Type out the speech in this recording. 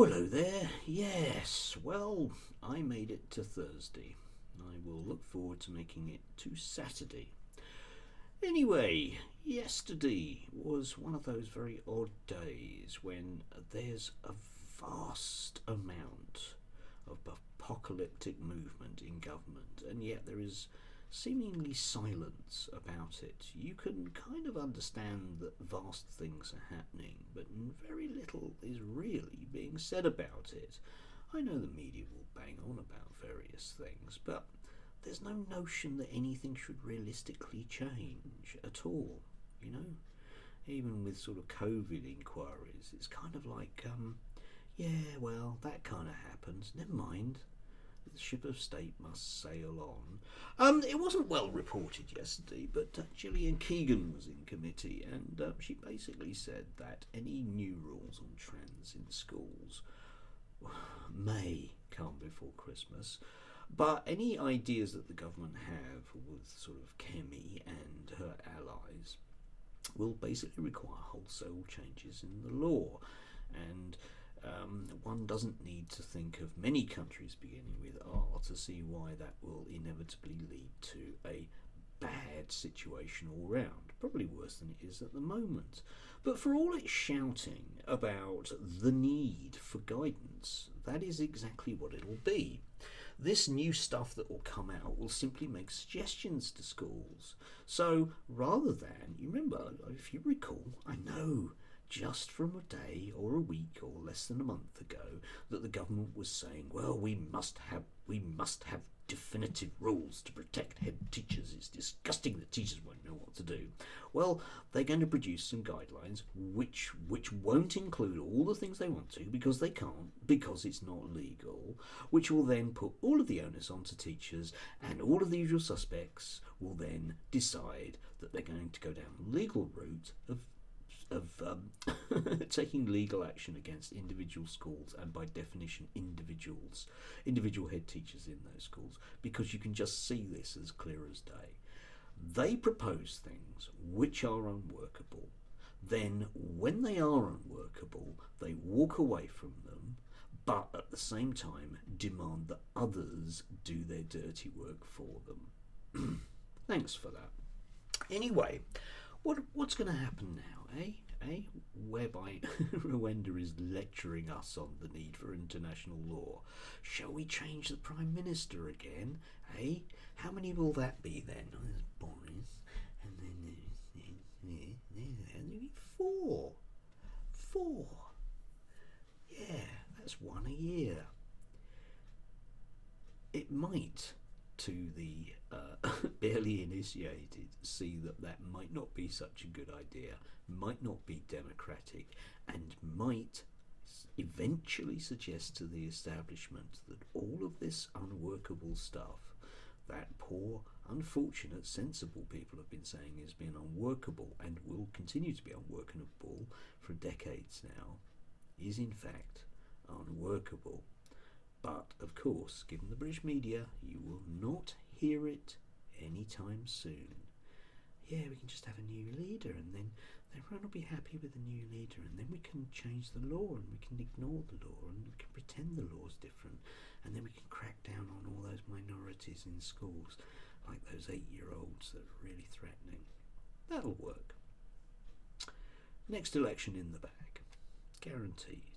Oh, hello there. Yes, well, I made it to Thursday. I will look forward to making it to Saturday. Anyway, yesterday was one of those very odd days when there's a vast amount of apocalyptic movement in government, and yet there is seemingly silence about it. You can kind of understand that vast things are happening, but very little is really being said about it. I know the media will bang on about various things, but there's no notion that anything should realistically change at all, you know? Even with sort of COVID inquiries, it's kind of like, yeah, well, that kind of happens. Never mind. The ship of state must sail on. It wasn't well reported yesterday, but Gillian Keegan was in committee, and she basically said that any new rules on trans in schools may come before Christmas, but any ideas that the government have with sort of Kemi and her allies will basically require wholesale changes in the law. And one doesn't need to think of many countries beginning with R to see why that will inevitably lead to a bad situation all round, probably worse than it is at the moment. But for all its shouting about the need for guidance, that is exactly what it'll be. This new stuff that will come out will simply make suggestions to schools. So rather than, you remember, if you recall, I know just from a day or a week or less than a month ago that the government was saying, well, we must have definitive rules to protect head teachers. It's disgusting that teachers won't know what to do. Well, they're going to produce some guidelines which won't include all the things they want to because they can't, because it's not legal, which will then put all of the onus onto teachers, and all of the usual suspects will then decide that they're going to go down the legal route of taking legal action against individual schools, and by definition individual head teachers in those schools, because you can just see this as clear as day. They propose things which are unworkable. Then when they are unworkable, they walk away from them, but at the same time demand that others do their dirty work for them. Thanks for that. Anyway, what's going to happen now, eh? Whereby Rwanda is lecturing us on the need for international law. Shall we change the Prime Minister again, eh? How many will that be then? Oh, there's Boris, and then there's four. Yeah, that's one a year. It might, to the barely initiated, see that might not be such a good idea, might not be democratic, and might eventually suggest to the establishment that all of this unworkable stuff that poor, unfortunate, sensible people have been saying has been unworkable and will continue to be unworkable for decades now is in fact unworkable. But, of course, given the British media, you will not hear it anytime soon. Yeah, we can just have a new leader, and then everyone will be happy with the new leader, and then we can change the law, and we can ignore the law, and we can pretend the law's different, and then we can crack down on all those minorities in schools, like those 8-year-olds that are really threatening. That'll work. Next election in the bag. Guaranteed.